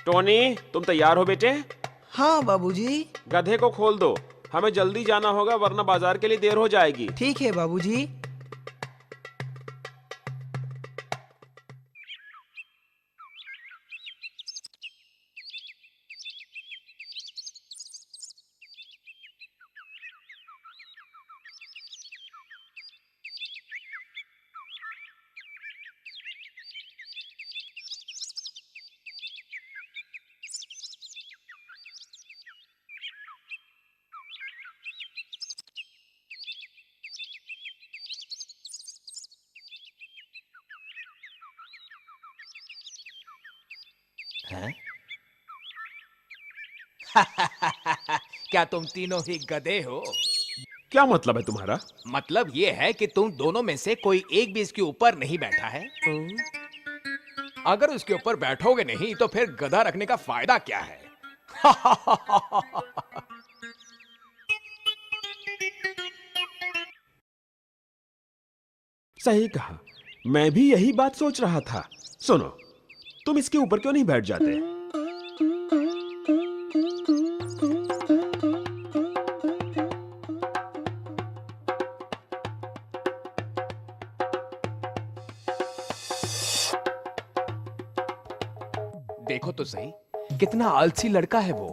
Tony, तुम तैयार हो बेटे? हाँ बाबूजी। गधे को खोल दो, हमें जल्दी जाना होगा वरना बाजार के लिए देर हो जाएगी। ठीक है बाबूजी। हैं? क्या तुम तीनों ही गधे हो? क्या मतलब है तुम्हारा? मतलब ये है कि तुम दोनों में से कोई एक भी इसके ऊपर नहीं बैठा है। अगर उसके ऊपर बैठोगे नहीं तो फिर गधा रखने का फायदा क्या है? सही कहा, मैं भी यही बात सोच रहा था। सुनो, तुम इसके ऊपर क्यों नहीं बैठ जाते? देखो तो सही, कितना आलसी लड़का है वो।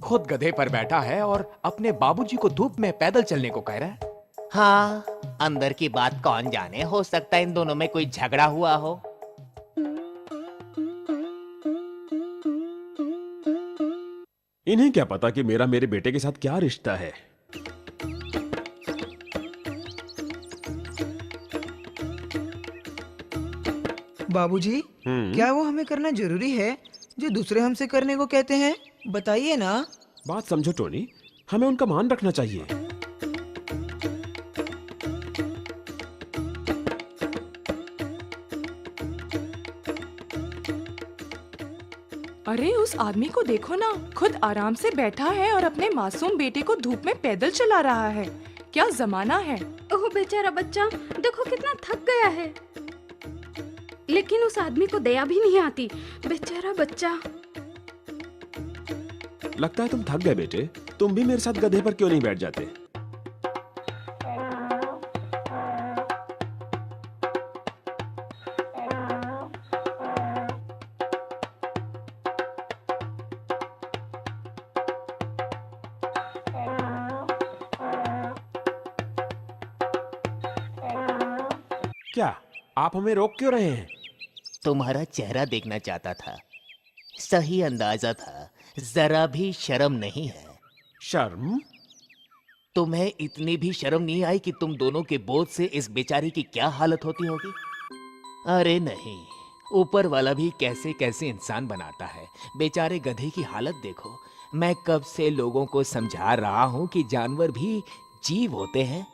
खुद गधे पर बैठा है और अपने बाबूजी को धूप में पैदल चलने को कह रहा है। हाँ, अंदर की बात कौन जाने, हो सकता है इन दोनों में कोई झगड़ा हुआ हो। इन्हें क्या पता कि मेरा मेरे बेटे के साथ क्या रिश्ता है। बाबूजी, क्या वो हमें करना जरूरी है जो दूसरे हमसे करने को कहते हैं? बताइए ना। बात समझो टोनी, हमें उनका मान रखना चाहिए। अरे उस आदमी को देखो ना, खुद आराम से बैठा है और अपने मासूम बेटे को धूप में पैदल चला रहा है। क्या जमाना है। ओह बेचारा बच्चा, देखो कितना थक गया है। लेकिन उस आदमी को दया भी नहीं आती। बेचारा बच्चा। लगता है तुम थक गए बेटे। तुम भी मेरे साथ गधे पर क्यों नहीं बैठ जाते? क्या आप हमें रोक क्यों रहे हैं? तुम्हारा चेहरा देखना चाहता था। सही अंदाजा था, जरा भी शर्म नहीं है। शर्म? तुम्हें इतनी भी शर्म नहीं आई कि तुम दोनों के बोझ से इस बेचारी की क्या हालत होती होगी? अरे नहीं, ऊपर वाला भी कैसे कैसे इंसान बनाता है। बेचारे गधे की हालत देखो। मैं कब से लोगों को समझा रहा हूं कि जानवर भी जीव होते हैं।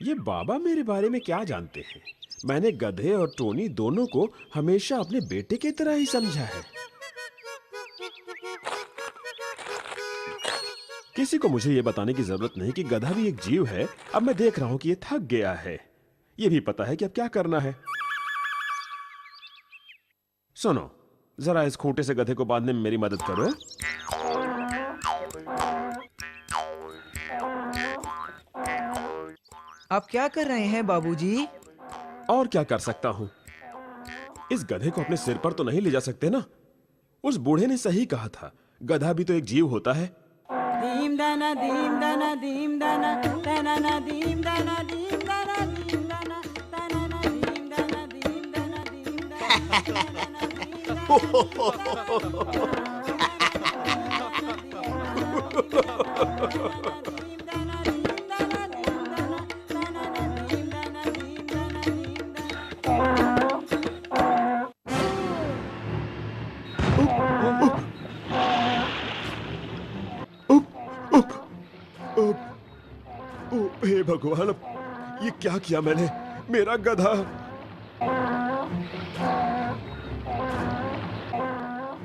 ये बाबा मेरे बारे में क्या जानते हैं? मैंने गधे और टोनी दोनों को हमेशा अपने बेटे की तरह ही समझा है। किसी को मुझे ये बताने की जरूरत नहीं कि गधा भी एक जीव है। अब मैं देख रहा हूं कि ये थक गया है। ये भी पता है कि अब क्या करना है। सुनो, जरा इस खूंटे से गधे को बांधने में मेरी मदद करो। आप क्या कर रहे हैं बाबूजी? और क्या कर सकता हूं? इस गधे को अपने सिर पर तो नहीं ले जा सकते ना। उस बूढ़े ने सही कहा था, गधा भी तो एक जीव होता है। दीम दाना दीम दाना दीम दाना दाना ना दीम दाना दीम दाना दीम दाना दाना ना दीम दाना दीम दाना दीम हे भगवान, अब ये क्या किया मैंने? मेरा गधा,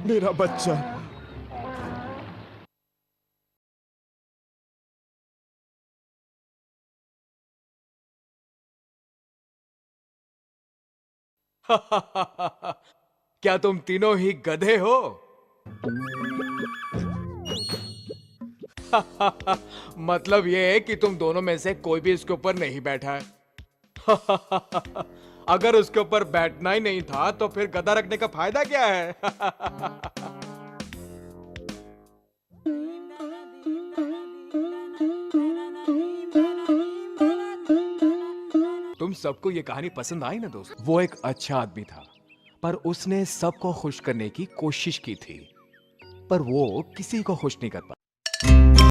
मेरा बच्चा। क्या तुम तीनों ही गधे हो? मतलब ये है कि तुम दोनों में से कोई भी इसके ऊपर नहीं बैठा है। अगर उसके ऊपर बैठना ही नहीं था तो फिर गधा रखने का फायदा क्या है? तुम सबको ये कहानी पसंद आई ना दोस्त? वो एक अच्छा आदमी था, पर उसने सबको खुश करने की कोशिश की थी, पर वो किसी को खुश नहीं कर पाया।